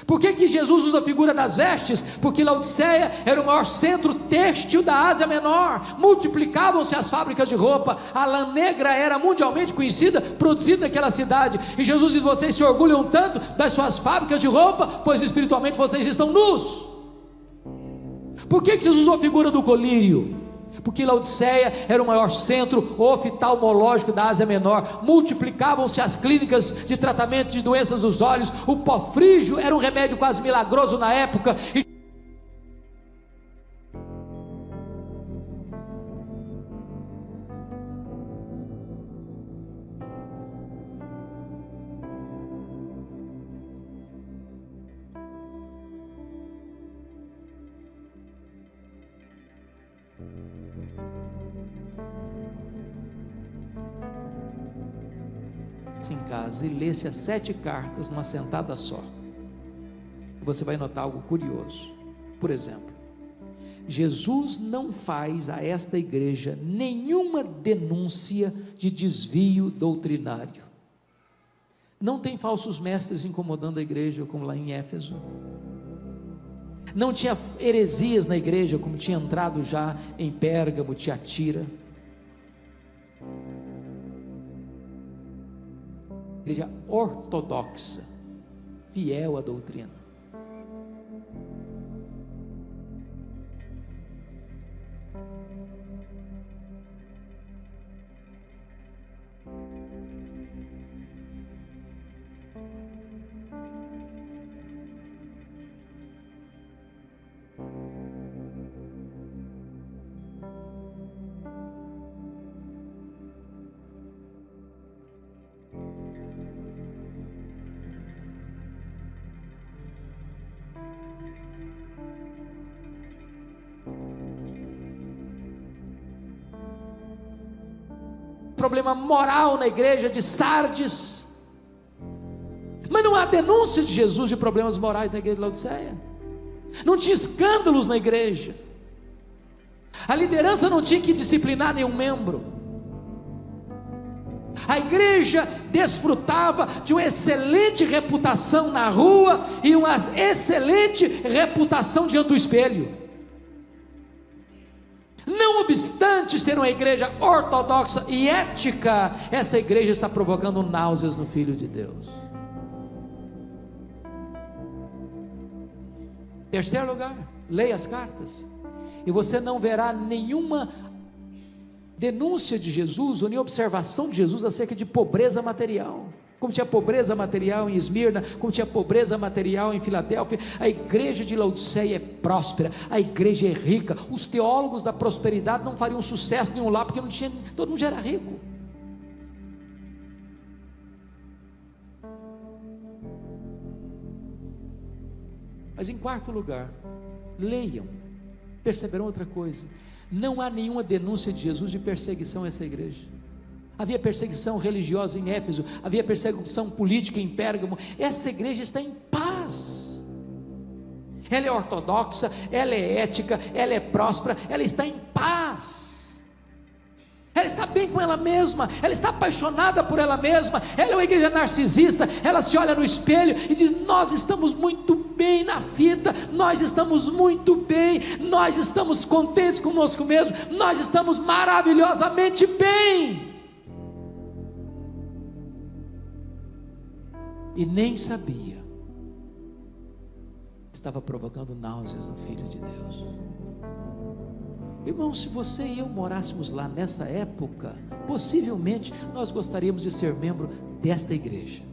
Por que Jesus usa a figura das vestes? Porque Laodiceia era o maior centro têxtil da Ásia Menor, multiplicavam-se as fábricas de roupa, a lã negra era mundialmente conhecida, produzida naquela cidade, e Jesus diz: vocês se orgulham tanto das suas fábricas de roupa, pois espiritualmente vocês estão nus. Por que Jesus usou a figura do colírio? Porque Laodiceia era o maior centro oftalmológico da Ásia Menor, multiplicavam-se as clínicas de tratamento de doenças dos olhos, o pó frígio era um remédio quase milagroso na época, e em casa e lesse as 7 cartas numa sentada só, você vai notar algo curioso. Por exemplo, Jesus não faz a esta igreja nenhuma denúncia de desvio doutrinário. Não tem falsos mestres incomodando a igreja como lá em Éfeso. Não tinha heresias na igreja como tinha entrado já em Pérgamo, Tiatira. Igreja ortodoxa, fiel à doutrina. problema moral na igreja de Sardes, mas não há denúncia de Jesus de problemas morais na igreja de Laodiceia. Não tinha escândalos na igreja, a liderança não tinha que disciplinar nenhum membro, a igreja desfrutava de uma excelente reputação na rua e uma excelente reputação diante do espelho. Não obstante ser uma igreja ortodoxa e ética, essa igreja está provocando náuseas no Filho de Deus. Terceiro lugar, leia as cartas, e você não verá nenhuma denúncia de Jesus, ou nem observação de Jesus acerca de pobreza material. Como tinha pobreza material em Esmirna, como tinha pobreza material em Filadélfia. A igreja de Laodiceia é próspera, a igreja é rica. Os teólogos da prosperidade não fariam sucesso nenhum lá, porque não tinha, todo mundo já era rico. Mas em quarto lugar, leiam, perceberão outra coisa: não há nenhuma denúncia de Jesus de perseguição a essa igreja. Havia perseguição religiosa em Éfeso, havia perseguição política em Pérgamo. Essa igreja está em paz, ela é ortodoxa, ela é ética, ela é próspera, ela está em paz, ela está bem com ela mesma, ela está apaixonada por ela mesma. Ela é uma igreja narcisista, ela se olha no espelho e diz: nós estamos muito bem na vida, nós estamos muito bem, nós estamos contentes conosco mesmo, nós estamos maravilhosamente bem. E nem sabia, estava provocando náuseas no Filho de Deus. Irmão, se você e eu morássemos lá nessa época, possivelmente nós gostaríamos de ser membro desta igreja.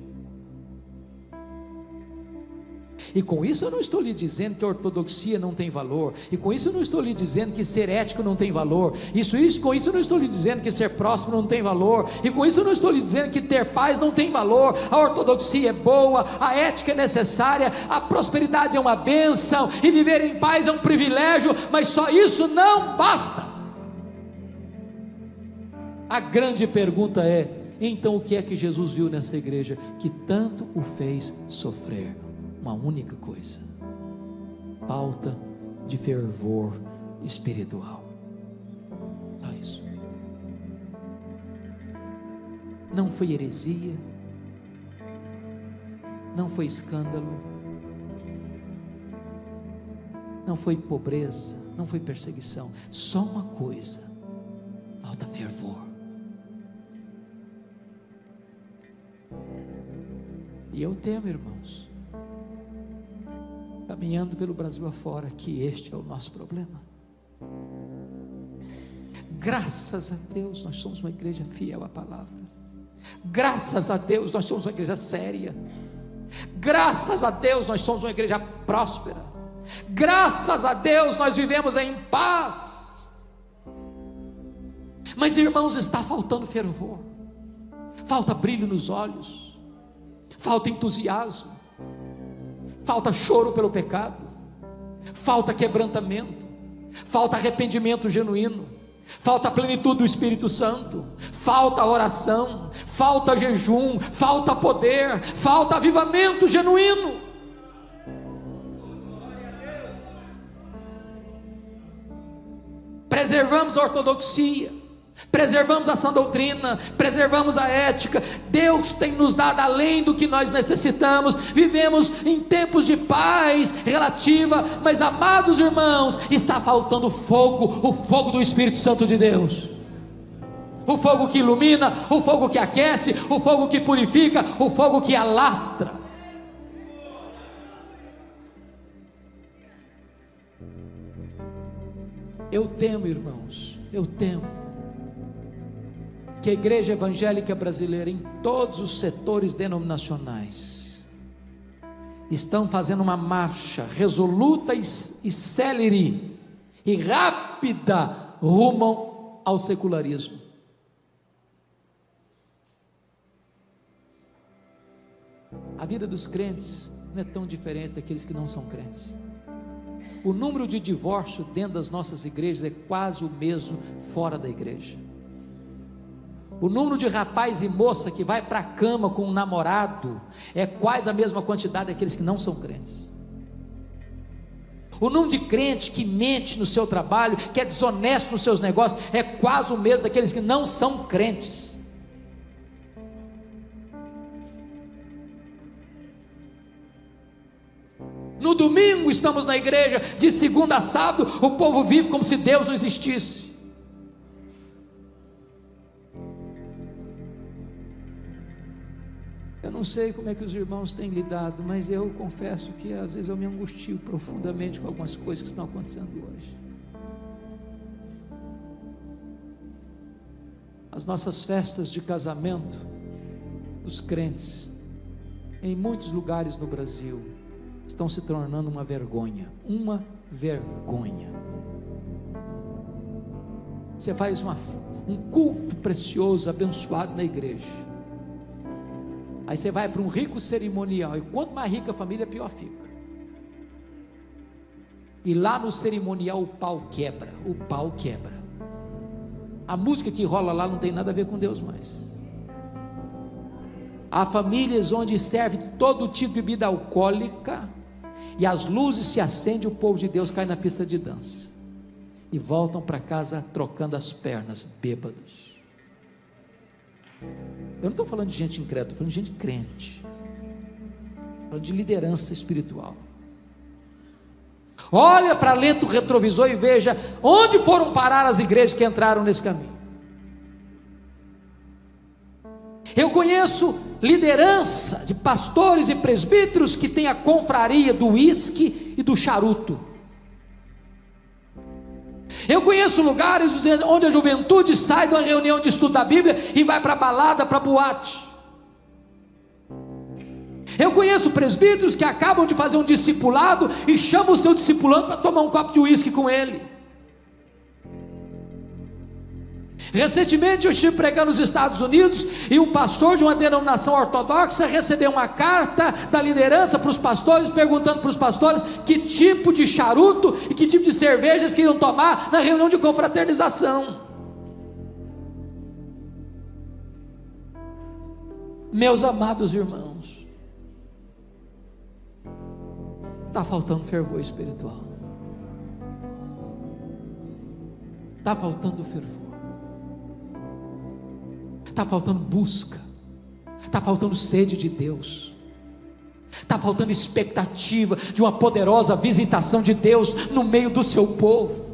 E com isso eu não estou lhe dizendo que a ortodoxia não tem valor, e com isso eu não estou lhe dizendo que ser ético não tem valor, com isso eu não estou lhe dizendo que ser próspero não tem valor, e com isso eu não estou lhe dizendo que ter paz não tem valor. A ortodoxia é boa, a ética é necessária, a prosperidade é uma bênção, e viver em paz é um privilégio, mas só isso não basta. A grande pergunta é: então o que é que Jesus viu nessa igreja que tanto o fez sofrer? Uma única coisa: falta de fervor espiritual. Só isso. Não foi heresia, não foi escândalo, não foi pobreza, não foi perseguição. Só uma coisa: falta fervor. E eu temo, irmãos, caminhando pelo Brasil afora, que este é o nosso problema. Graças a Deus nós somos uma igreja fiel à palavra, graças a Deus nós somos uma igreja séria, graças a Deus nós somos uma igreja próspera, graças a Deus nós vivemos em paz. Mas, irmãos, está faltando fervor, falta brilho nos olhos, falta entusiasmo, falta choro pelo pecado, falta quebrantamento, falta arrependimento genuíno, falta plenitude do Espírito Santo, falta oração, falta jejum, falta poder, falta avivamento genuíno. Preservamos a ortodoxia, preservamos a sã doutrina, preservamos a ética. Deus tem nos dado além do que nós necessitamos. Vivemos em tempos de paz relativa, mas, amados irmãos, está faltando fogo, o fogo do Espírito Santo de Deus, o fogo que ilumina, o fogo que aquece, o fogo que purifica, o fogo que alastra. Eu temo, irmãos, eu temo que a igreja evangélica brasileira, em todos os setores denominacionais, estão fazendo uma marcha resoluta e célere e rápida rumo ao secularismo. A vida dos crentes não é tão diferente daqueles que não são crentes. O número de divórcio dentro das nossas igrejas é quase o mesmo fora da igreja. O número de rapaz e moça que vai para a cama com um namorado é quase a mesma quantidade daqueles que não são crentes. O número de crentes que mente no seu trabalho, que é desonesto nos seus negócios, é quase o mesmo daqueles que não são crentes. No domingo estamos na igreja, de segunda a sábado, o povo vive como se Deus não existisse. Eu não sei como é que os irmãos têm lidado, mas eu confesso que às vezes eu me angustio profundamente com algumas coisas que estão acontecendo hoje. As nossas festas de casamento, os crentes, em muitos lugares no Brasil, estão se tornando uma vergonha. Uma vergonha. Você faz um culto precioso, abençoado na igreja. Aí você vai para um rico cerimonial, e quanto mais rica a família, pior fica. E lá no cerimonial o pau quebra. A música que rola lá não tem nada a ver com Deus mais. Há famílias onde serve todo tipo de bebida alcoólica, e as luzes se acendem, o povo de Deus cai na pista de dança, e voltam para casa trocando as pernas, bêbados. Eu não estou falando de gente incrédula, estou falando de gente crente, falando de liderança espiritual. Olha para lento retrovisor e veja onde foram parar as igrejas que entraram nesse caminho. Eu conheço liderança de pastores e presbíteros que tem a confraria do uísque e do charuto. Eu conheço lugares onde a juventude sai de uma reunião de estudo da Bíblia e vai para a balada, para a boate. Eu conheço presbíteros que acabam de fazer um discipulado e chamam o seu discipulando para tomar um copo de uísque com ele. Recentemente eu estive pregando nos Estados Unidos, e um pastor de uma denominação ortodoxa recebeu uma carta da liderança para os pastores, perguntando para os pastores que tipo de charuto e que tipo de cervejas queriam tomar na reunião de confraternização. Meus amados irmãos, está faltando fervor espiritual, está faltando fervor, está faltando busca, está faltando sede de Deus, está faltando expectativa de uma poderosa visitação de Deus no meio do seu povo.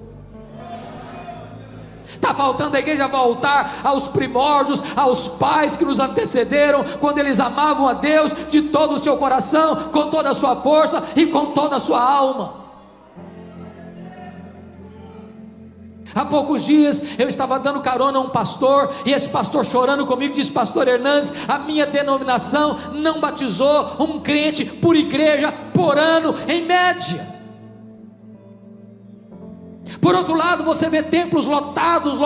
Está faltando a igreja voltar aos primórdios, aos pais que nos antecederam, quando eles amavam a Deus de todo o seu coração, com toda a sua força e com toda a sua alma. Há poucos dias eu estava dando carona a um pastor, e esse pastor chorando comigo disse: pastor Hernandes, a minha denominação não batizou um crente por igreja por ano, em média. Por outro lado, você vê templos lotados,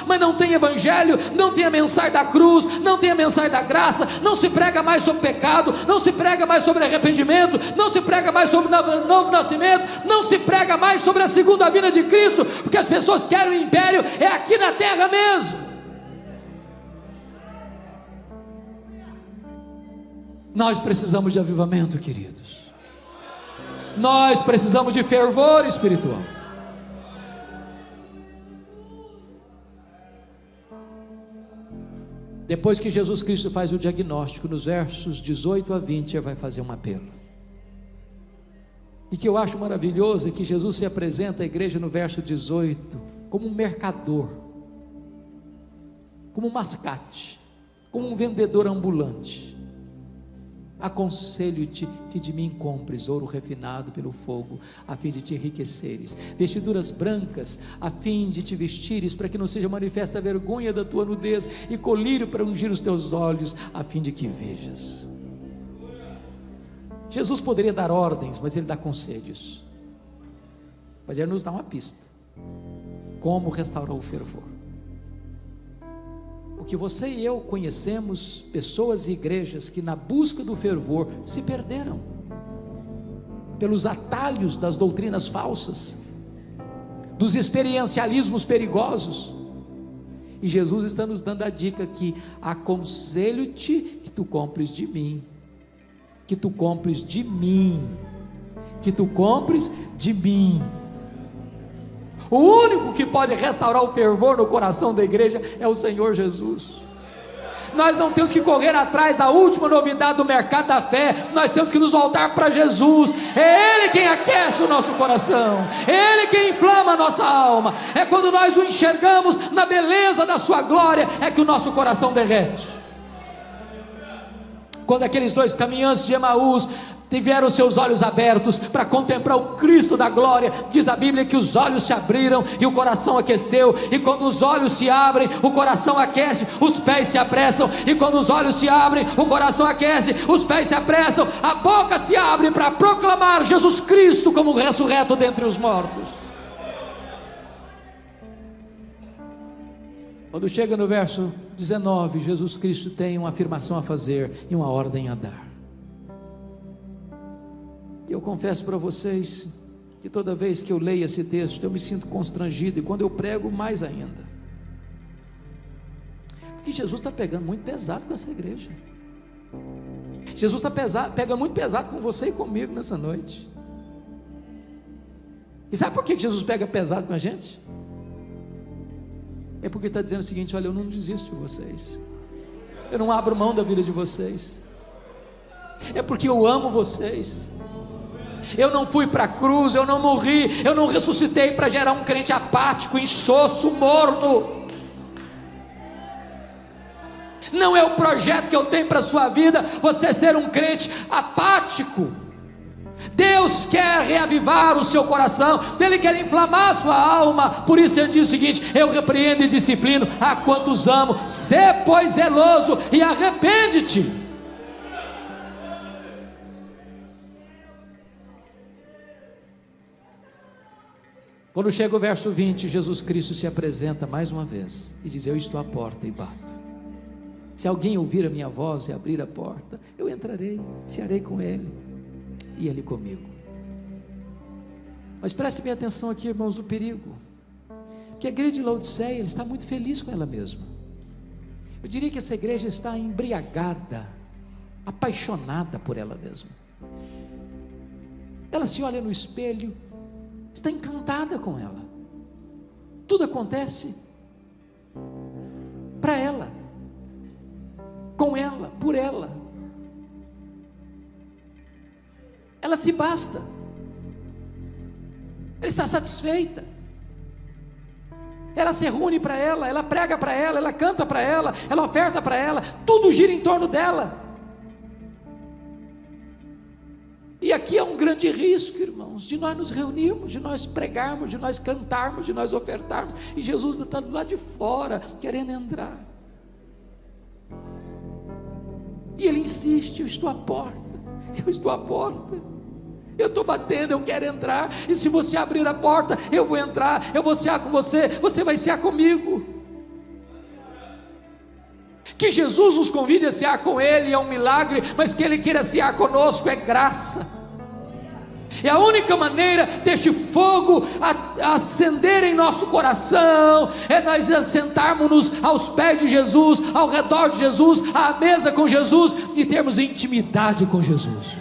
mas não tem evangelho, não tem a mensagem da cruz, não tem a mensagem da graça, não se prega mais sobre pecado, não se prega mais sobre arrependimento, não se prega mais sobre novo nascimento, não se prega mais sobre a segunda vinda de Cristo, porque as pessoas querem o império, é aqui na terra mesmo. Nós precisamos de avivamento, queridos. Nós precisamos de fervor espiritual. Depois que Jesus Cristo faz o diagnóstico, nos versos 18 a 20, ele vai fazer um apelo. E que eu acho maravilhoso é que Jesus se apresenta à igreja no verso 18 como um mercador, como um mascate, como um vendedor ambulante. Aconselho-te que de mim compres ouro refinado pelo fogo, a fim de te enriqueceres, vestiduras brancas, a fim de te vestires, para que não seja manifesta a vergonha da tua nudez, e colírio para ungir os teus olhos, a fim de que vejas. Jesus poderia dar ordens, mas ele dá conselhos. Mas ele nos dá uma pista: como restaurar o fervor. Porque você e eu conhecemos pessoas e igrejas que na busca do fervor se perderam pelos atalhos das doutrinas falsas, dos experiencialismos perigosos, E Jesus está nos dando a dica aqui: aconselho-te que tu compres de mim, que tu compres de mim, que tu compres de mim. O único que pode restaurar o fervor no coração da igreja é o Senhor Jesus. Nós não temos que correr atrás da última novidade do mercado da fé, nós temos que nos voltar para Jesus. É Ele quem aquece o nosso coração, é Ele quem inflama a nossa alma. É quando nós o enxergamos na beleza da sua glória, é que o nosso coração derrete. Quando aqueles dois caminhantes de Emaús tiveram seus olhos abertos para contemplar o Cristo da glória, diz a Bíblia que os olhos se abriram e o coração aqueceu. E quando os olhos se abrem, o coração aquece, os pés se apressam. E quando os olhos se abrem, o coração aquece, os pés se apressam, a boca se abre para proclamar Jesus Cristo como ressurreto dentre os mortos. Quando chega no verso 19, Jesus Cristo tem uma afirmação a fazer e uma ordem a dar. Eu confesso para vocês que toda vez que eu leio esse texto eu me sinto constrangido, e quando eu prego mais ainda, porque Jesus está pegando muito pesado com essa igreja. Jesus está pegando muito pesado com você e comigo nessa noite. E sabe por que Jesus pega pesado com a gente? É porque está dizendo o seguinte: olha, eu não desisto de vocês, eu não abro mão da vida de vocês, é porque eu amo vocês. Eu não fui para a cruz, eu não morri, eu não ressuscitei para gerar um crente apático, insosso, morno. Não é o projeto que eu tenho para a sua vida você ser um crente apático. Deus quer reavivar o seu coração, Ele quer inflamar a sua alma. Por isso Ele diz o seguinte: eu repreendo e disciplino a quantos amo. Sê pois zeloso e arrepende-te. Quando chega o verso 20, Jesus Cristo se apresenta mais uma vez e diz: eu estou à porta e bato. Se alguém ouvir a minha voz e abrir a porta, eu entrarei, cearei com ele e ele comigo. Mas preste bem atenção aqui, irmãos, do perigo, porque a igreja de Laodiceia, ele está muito feliz com ela mesma. Eu diria que essa igreja está embriagada, apaixonada por ela mesma. Ela se olha no espelho, está encantada com ela. Tudo acontece para ela, com ela, por ela. Ela se basta, ela está satisfeita. Ela se reúne para ela, ela prega para ela, ela canta para ela, ela oferta para ela, tudo gira em torno dela. E aqui é um grande risco, irmãos, de nós nos reunirmos, de nós pregarmos, de nós cantarmos, de nós ofertarmos, e Jesus está do lado de fora, querendo entrar. E Ele insiste: eu estou à porta, eu estou à porta, eu estou batendo, eu quero entrar. E se você abrir a porta, eu vou entrar, eu vou cear com você, você vai cear comigo. Que Jesus nos convide a cear com Ele é um milagre, mas que Ele queira cear conosco é graça. E a única maneira deste fogo acender em nosso coração é nós sentarmos-nos aos pés de Jesus, ao redor de Jesus, à mesa com Jesus, e termos intimidade com Jesus.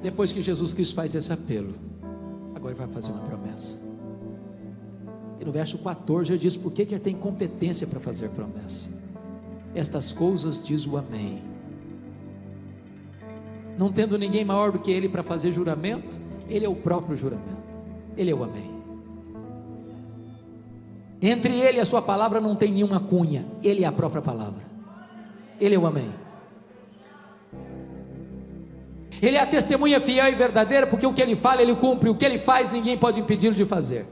Depois que Jesus Cristo faz esse apelo, agora ele vai fazer uma promessa. E no verso 14 ele diz por que ele tem competência para fazer promessa. Estas coisas diz o Amém. Não tendo ninguém maior do que ele para fazer juramento, ele é o próprio juramento, ele é o Amém. Entre ele e a sua palavra não tem nenhuma cunha, ele é a própria palavra, ele é o Amém. Ele é a testemunha fiel e verdadeira, porque o que ele fala ele cumpre, o que ele faz ninguém pode impedi-lo de fazer.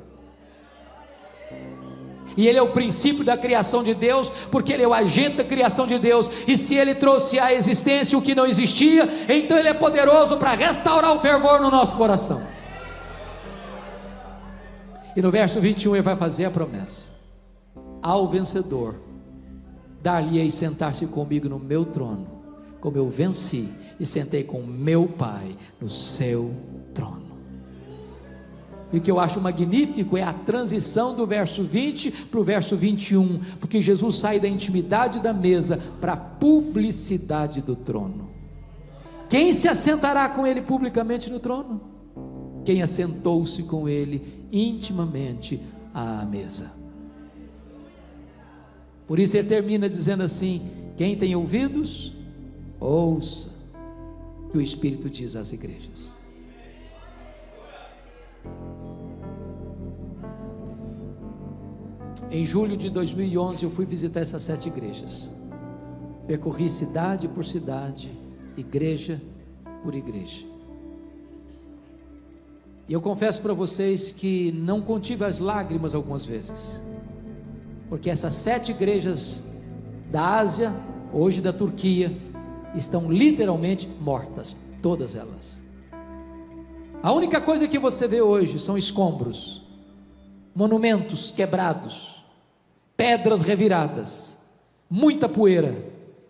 E ele é o princípio da criação de Deus, porque ele é o agente da criação de Deus. E se ele trouxe à existência o que não existia, então ele é poderoso para restaurar o fervor no nosso coração. E no verso 21 ele vai fazer a promessa: ao vencedor dar-lhe-ei sentar-se comigo no meu trono, como eu venci e sentei com meu Pai no seu trono. E o que eu acho magnífico é a transição do verso 20 para o verso 21, porque Jesus sai da intimidade da mesa para a publicidade do trono. Quem se assentará com ele publicamente no trono? Quem assentou-se com ele intimamente à mesa. Por isso ele termina dizendo assim: quem tem ouvidos, ouça o que o Espírito diz às igrejas. Em julho de 2011 eu fui visitar essas 7 igrejas, percorri cidade por cidade, igreja por igreja, e eu confesso para vocês que não contive as lágrimas algumas vezes, porque essas 7 igrejas da Ásia, hoje da Turquia, estão literalmente mortas, todas elas. A única coisa que você vê hoje são escombros, monumentos quebrados, pedras reviradas, muita poeira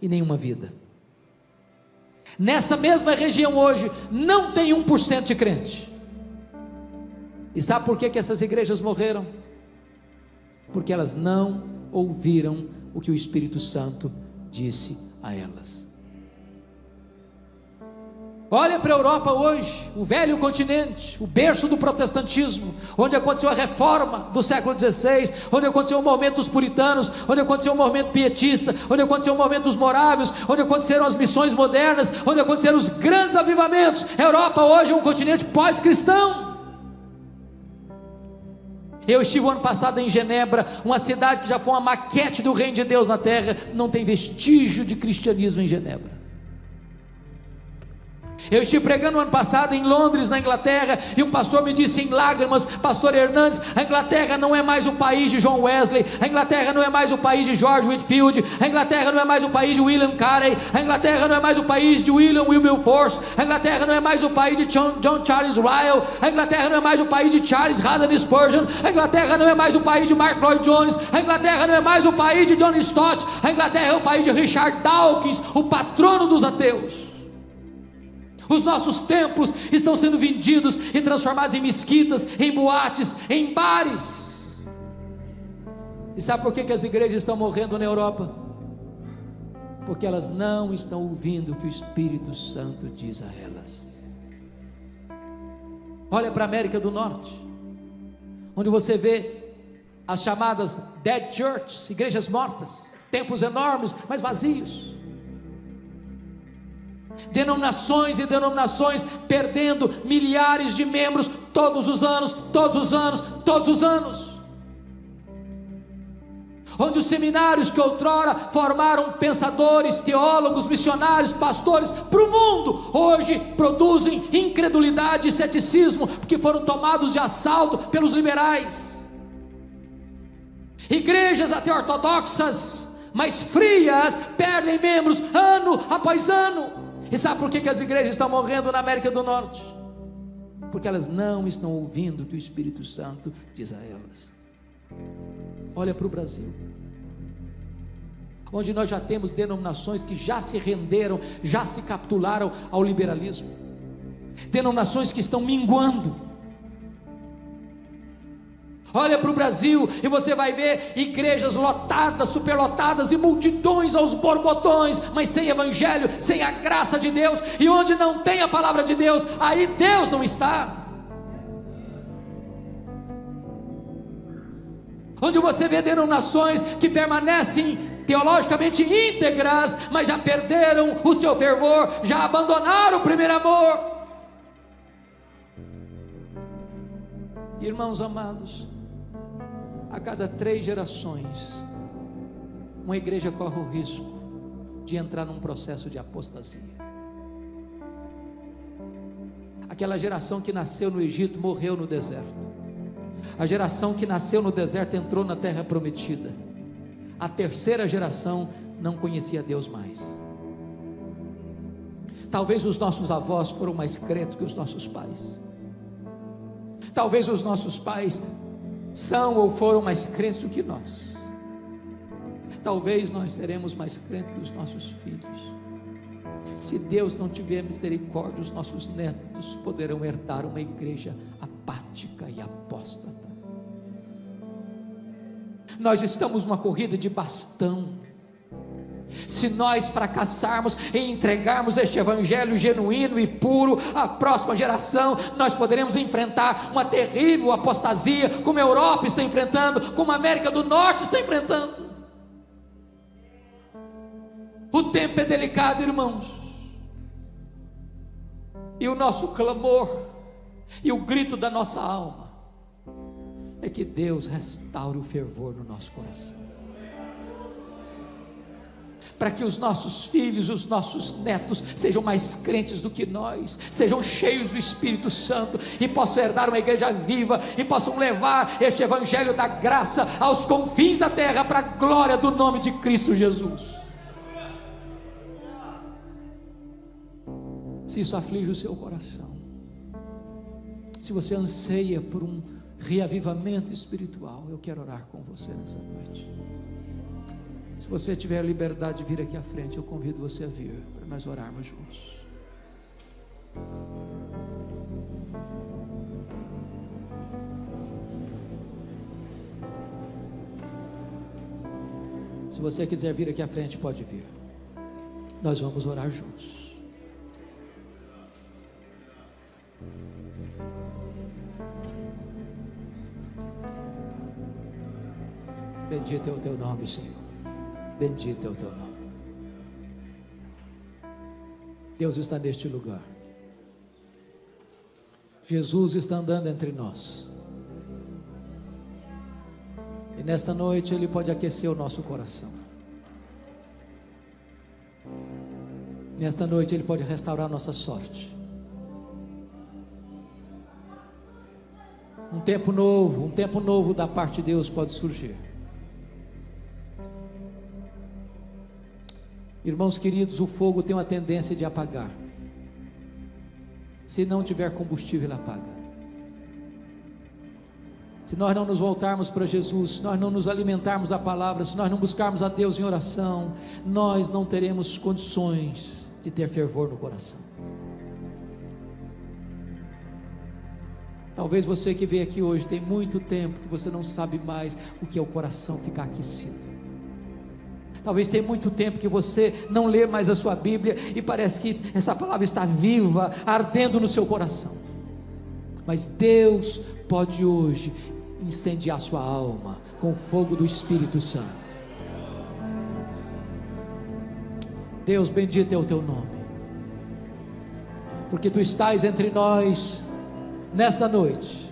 e nenhuma vida. Nessa mesma região hoje não tem 1% de crente. E sabe por que essas igrejas morreram? Porque elas não ouviram o que o Espírito Santo disse a elas. Olha para a Europa hoje, o velho continente, o berço do protestantismo, onde aconteceu a reforma do século XVI, onde aconteceu o movimento dos puritanos, onde aconteceu o movimento pietista, onde aconteceu o movimento dos morávios, onde aconteceram as missões modernas, onde aconteceram os grandes avivamentos. A Europa hoje é um continente pós-cristão. Eu estive o ano passado em Genebra, uma cidade que já foi uma maquete do reino de Deus na terra, não tem vestígio de cristianismo em Genebra. Eu estive pregando no ano passado em Londres, na Inglaterra, e um pastor me disse em lágrimas: pastor Hernandes, a Inglaterra não é mais o país de John Wesley, a Inglaterra não é mais o país de George Whitefield, a Inglaterra não é mais o país de William Carey, a Inglaterra não é mais o país de William Wilberforce, a Inglaterra não é mais o país de John Charles Ryle, a Inglaterra não é mais o país de Charles Haddon Spurgeon, a Inglaterra não é mais o país de Mark Lloyd Jones, a Inglaterra não é mais o país de John Stott, a Inglaterra é o país de Richard Dawkins, o patrono dos ateus. Os nossos templos estão sendo vendidos e transformados em mesquitas, em boates, em bares. E sabe por que as igrejas estão morrendo na Europa? Porque elas não estão ouvindo o que o Espírito Santo diz a elas. Olha para a América do Norte, onde você vê as chamadas dead churches, igrejas mortas, templos enormes, mas vazios. Denominações e denominações perdendo milhares de membros todos os anos, todos os anos, todos os anos. Onde os seminários que outrora formaram pensadores, teólogos, missionários, pastores para o mundo, hoje produzem incredulidade e ceticismo, porque foram tomados de assalto pelos liberais. Igrejas até ortodoxas, mas frias, perdem membros ano após ano. E sabe por que as igrejas estão morrendo na América do Norte? Porque elas não estão ouvindo o que o Espírito Santo diz a elas. Olha para o Brasil, onde nós já temos denominações que já se renderam, já se capitularam ao liberalismo, denominações que estão minguando. Olha para o Brasil e você vai ver igrejas lotadas, superlotadas e multidões aos borbotões, mas sem evangelho, sem a graça de Deus. E onde não tem a palavra de Deus, aí Deus não está. Onde você vê denominações que permanecem teologicamente íntegras, mas já perderam o seu fervor, já abandonaram o primeiro amor. Irmãos amados, a cada 3 gerações, uma igreja corre o risco de entrar num processo de apostasia. Aquela geração que nasceu no Egito morreu no deserto. A geração que nasceu no deserto entrou na terra prometida. A 3ª geração não conhecia Deus mais. Talvez os nossos avós foram mais crentes que os nossos pais. Talvez os nossos pais são ou foram mais crentes do que nós. Talvez nós seremos mais crentes que os nossos filhos. Se Deus não tiver misericórdia, os nossos netos poderão herdar uma igreja apática e apóstata. Nós estamos numa corrida de bastão. Se nós fracassarmos em entregarmos este evangelho genuíno e puro à próxima geração, nós poderemos enfrentar uma terrível apostasia, como a Europa está enfrentando, como a América do Norte está enfrentando. O tempo é delicado, irmãos, e o nosso clamor e o grito da nossa alma é que Deus restaure o fervor no nosso coração, para que os nossos filhos, os nossos netos sejam mais crentes do que nós, sejam cheios do Espírito Santo e possam herdar uma igreja viva e possam levar este evangelho da graça aos confins da terra, para a glória do nome de Cristo Jesus. Se isso aflige o seu coração, se você anseia por um reavivamento espiritual, eu quero orar com você nessa noite. Se você tiver a liberdade de vir aqui à frente, eu convido você a vir, para nós orarmos juntos. Se você quiser vir aqui à frente, pode vir. Nós vamos orar juntos. Bendito é o teu nome, Senhor. Bendito é o teu nome. Deus está neste lugar. Jesus está andando entre nós. E nesta noite Ele pode aquecer o nosso coração. Nesta noite Ele pode restaurar nossa sorte. Um tempo novo da parte de Deus pode surgir. Irmãos queridos, o fogo tem uma tendência de apagar. Se não tiver combustível, ele apaga. Se nós não nos voltarmos para Jesus, se nós não nos alimentarmos da palavra, se nós não buscarmos a Deus em oração, nós não teremos condições de ter fervor no coração. Talvez você que veio aqui hoje, tem muito tempo que você não sabe mais o que é o coração ficar aquecido. Talvez tenha muito tempo que você não lê mais a sua Bíblia e parece que essa palavra está viva, ardendo no seu coração. Mas Deus pode hoje incendiar sua alma com o fogo do Espírito Santo. Deus, bendito é o teu nome, porque tu estás entre nós nesta noite.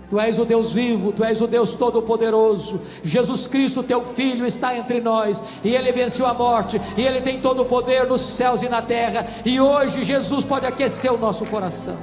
Tu és o Deus vivo, Tu és o Deus todo-poderoso. Jesus Cristo, Teu Filho, está entre nós, e Ele venceu a morte, e Ele tem todo o poder nos céus e na terra, e hoje Jesus pode aquecer o nosso coração.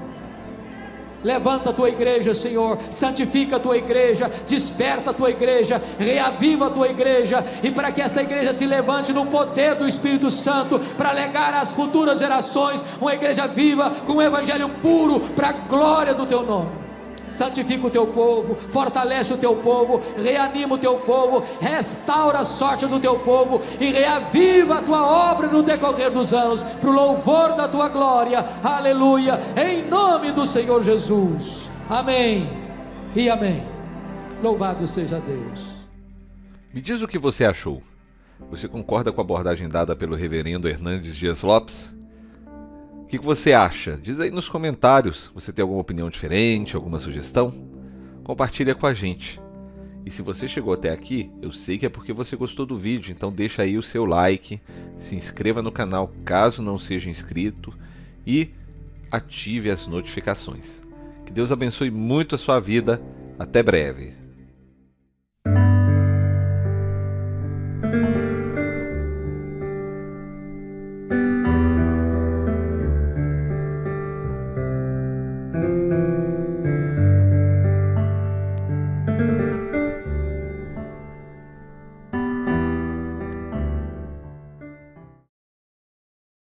Levanta a Tua igreja, Senhor, santifica a Tua igreja, desperta a Tua igreja, reaviva a Tua igreja, e para que esta igreja se levante no poder do Espírito Santo, para legar às futuras gerações uma igreja viva, com um evangelho puro, para a glória do Teu nome. Santifica o Teu povo, fortalece o Teu povo, reanima o Teu povo, restaura a sorte do Teu povo e reaviva a Tua obra no decorrer dos anos, para o louvor da Tua glória, aleluia, em nome do Senhor Jesus, amém e amém. Louvado seja Deus. Me diz o que você achou. Você concorda com a abordagem dada pelo reverendo Hernandes Dias Lopes? O que você acha? Diz aí nos comentários. Você tem alguma opinião diferente, alguma sugestão? Compartilha com a gente. E se você chegou até aqui, eu sei que é porque você gostou do vídeo, então deixa aí o seu like, se inscreva no canal caso não seja inscrito e ative as notificações. Que Deus abençoe muito a sua vida. Até breve.